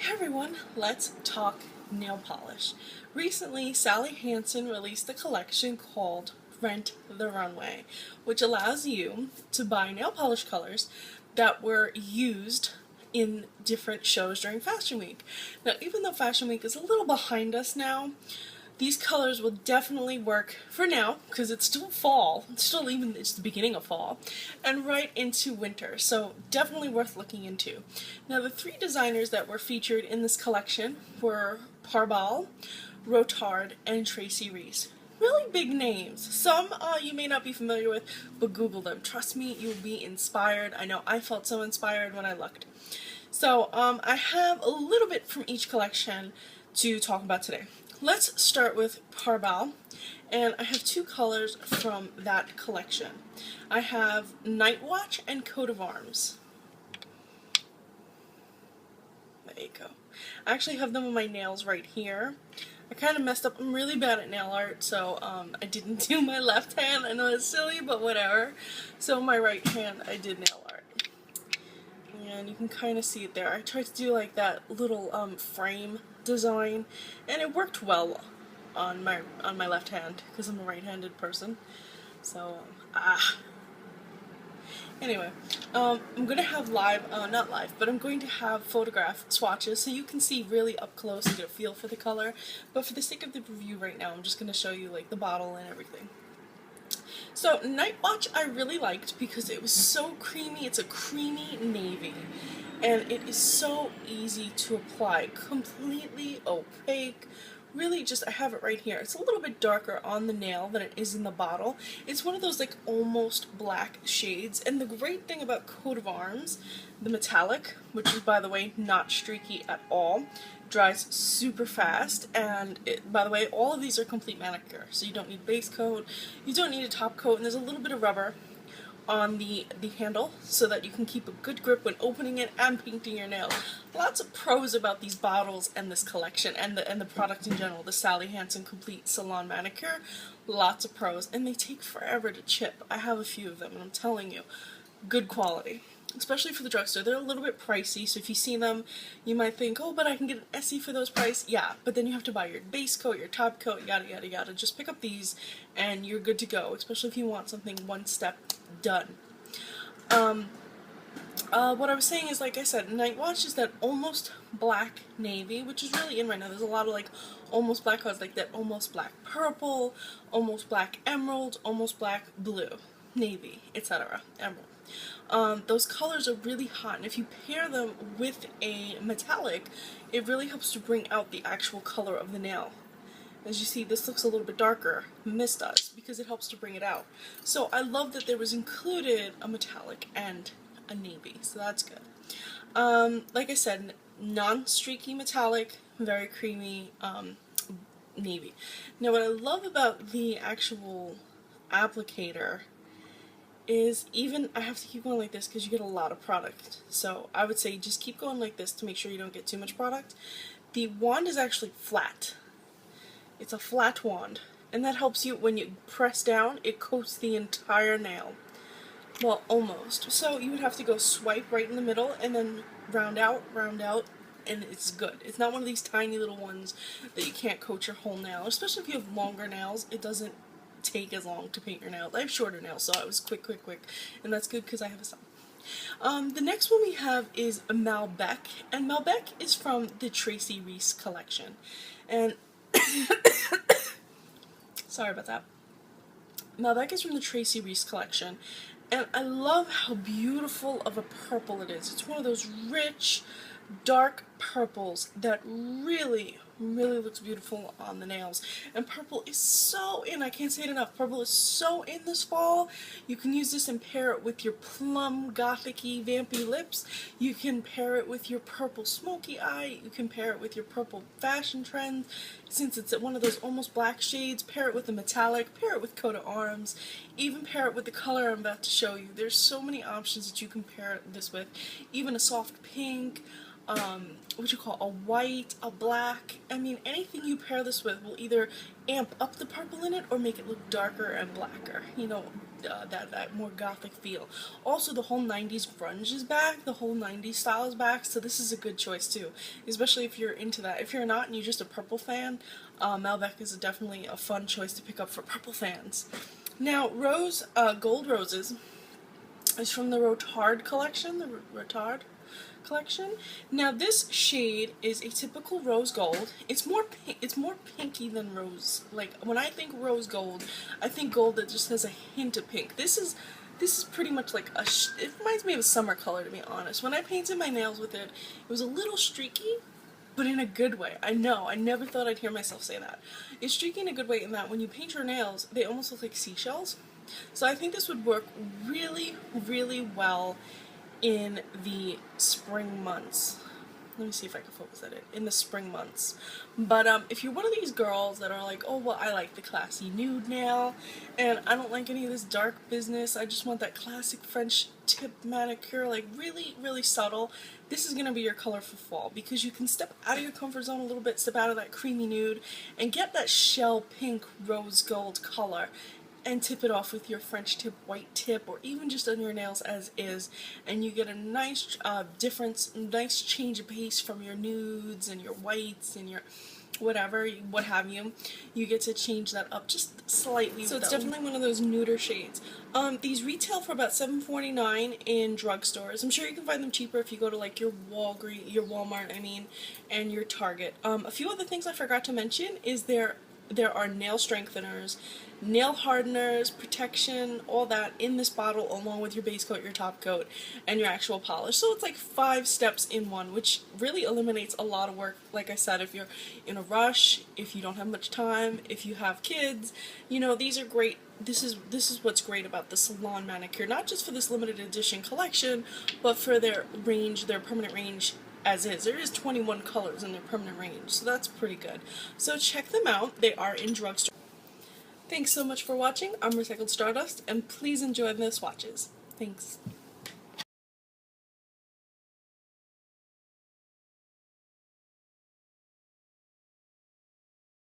Hey everyone, let's talk nail polish. Recently, Sally Hansen released a collection called Rent the Runway, which allows you to buy nail polish colors that were used in different shows during Fashion Week. Now, even though Fashion Week is a little behind us now, these colors will definitely work for now, because it's still fall, it's the beginning of fall, and right into winter, so definitely worth looking into. Now the three designers that were featured in this collection were Prabal, Rodarte, and Tracy Reese. Really big names. Some you may not be familiar with, but Google them. Trust me, you'll be inspired. I know I felt so inspired when I looked. So I have a little bit from each collection to talk about today. Let's start with Prabal, and I have two colors from that collection. I have Nightwatch and Coat of Arms. There you go. I actually have them on my nails right here. I kind of messed up. I'm really bad at nail art, so I didn't do my left hand. I know it's silly, but whatever. So my right hand, I did nail art. And you can kind of see it there. I tried to do like that little frame design, and it worked well on my left hand because I'm a right-handed person. So anyway, I'm gonna have not live, but I'm going to have photograph swatches so you can see really up close and get a feel for the color. But for the sake of the review right now, I'm just gonna show you like the bottle and everything. So Nightwatch I really liked because it was so creamy. It's a creamy navy, and it is so easy to apply. Completely opaque. Really just, I have it right here. It's a little bit darker on the nail than it is in the bottle. It's one of those like almost black shades, and the great thing about Coat of Arms, the metallic, which is by the way not streaky at all, dries super fast, and by the way, all of these are complete manicure, so you don't need base coat, you don't need a top coat, and there's a little bit of rubber on the handle so that you can keep a good grip when opening it and painting your nails. Lots of pros about these bottles and this collection and the product in general, the Sally Hansen Complete Salon Manicure. Lots of pros, and they take forever to chip. I have a few of them, and I'm telling you, good quality. Especially for the drugstore. They're a little bit pricey, so if you see them, you might think, oh, but I can get an Essie for those price. Yeah, but then you have to buy your base coat, your top coat, yada yada yada. Just pick up these, and you're good to go, especially if you want something one step done. What I was saying is, like I said, Nightwatch is that almost black navy, which is really in right now. There's a lot of like almost black colors, like that almost black purple, almost black emerald, almost black blue, navy, etc. Emerald. Those colors are really hot, and if you pair them with a metallic, it really helps to bring out the actual color of the nail. As you see, this looks a little bit darker than this does, because it helps to bring it out. So I love that there was included a metallic and a navy, so that's good. Like I said, non-streaky metallic, very creamy navy. Now what I love about the actual applicator is, even I have to keep going like this because you get a lot of product, so I would say just keep going like this to make sure you don't get too much product. The wand is actually flat. It's a flat wand, and that helps you when you press down, it coats the entire nail. Well, almost. So you would have to go swipe right in the middle and then round out, and it's good. It's not one of these tiny little ones that you can't coat your whole nail, especially if you have longer nails. It doesn't take as long to paint your nails. I have shorter nails, so it was quick, and that's good because I have a son. The next one we have is Malbec, and Malbec is from the Tracy Reese collection, and sorry about that. Malbec is from the Tracy Reese collection, and I love how beautiful of a purple it is. It's one of those rich, dark purples that really looks beautiful on the nails. And purple is so in, I can't say it enough, purple is so in this fall. You can use this and pair it with your plum gothic-y vampy lips. You can pair it with your purple smoky eye. You can pair it with your purple fashion trends. Since it's one of those almost black shades, pair it with a metallic, pair it with Coat of Arms, even pair it with the color I'm about to show you. There's so many options that you can pair this with. Even a soft pink. what you call a white, a black. I mean, anything you pair this with will either amp up the purple in it or make it look darker and blacker. You know, that more gothic feel. Also, the whole 90s grunge is back. The whole 90s style is back, so this is a good choice too, especially if you're into that. If you're not and you're just a purple fan, Malbec is definitely a fun choice to pick up for purple fans. Now, Gold Roses is from the Rodarte collection, the Rodarte collection. Now this shade is a typical rose gold. It's more pinky than rose. Like when I think rose gold, I think gold that just has a hint of pink. This is pretty much like it reminds me of a summer color, to be honest. When I painted my nails with it, it was a little streaky, but in a good way. I know, I never thought I'd hear myself say that. It's streaky in a good way in that when you paint your nails, they almost look like seashells. So I think this would work really, really well in the spring months. Let me see if I can focus at it. In the spring months. But if you're one of these girls that are like, oh, well, I like the classy nude nail, and I don't like any of this dark business, I just want that classic French tip manicure, like really, really subtle, this is going to be your color for fall, because you can step out of your comfort zone a little bit, step out of that creamy nude, and get that shell pink rose gold color, and tip it off with your French tip, white tip, or even just on your nails as is, and you get a nice difference, nice change of pace from your nudes and your whites and your whatever, what have you. You get to change that up just slightly. So it's definitely one of those nuder shades. These retail for about $7.49 in drugstores. I'm sure you can find them cheaper if you go to like your Walmart, and your Target. A few other things I forgot to mention is there are nail strengtheners, nail hardeners, protection, all that in this bottle, along with your base coat, your top coat, and your actual polish. So it's like 5 steps in one, which really eliminates a lot of work. Like I said, if you're in a rush, if you don't have much time, if you have kids, you know, these are great. This is what's great about the salon manicure, not just for this limited edition collection, but for their range, their permanent range as is. There is 21 colors in their permanent range, so that's pretty good. So check them out. They are in drugstore. Thanks so much for watching. I'm Recycled Stardust, and please enjoy the swatches. Thanks.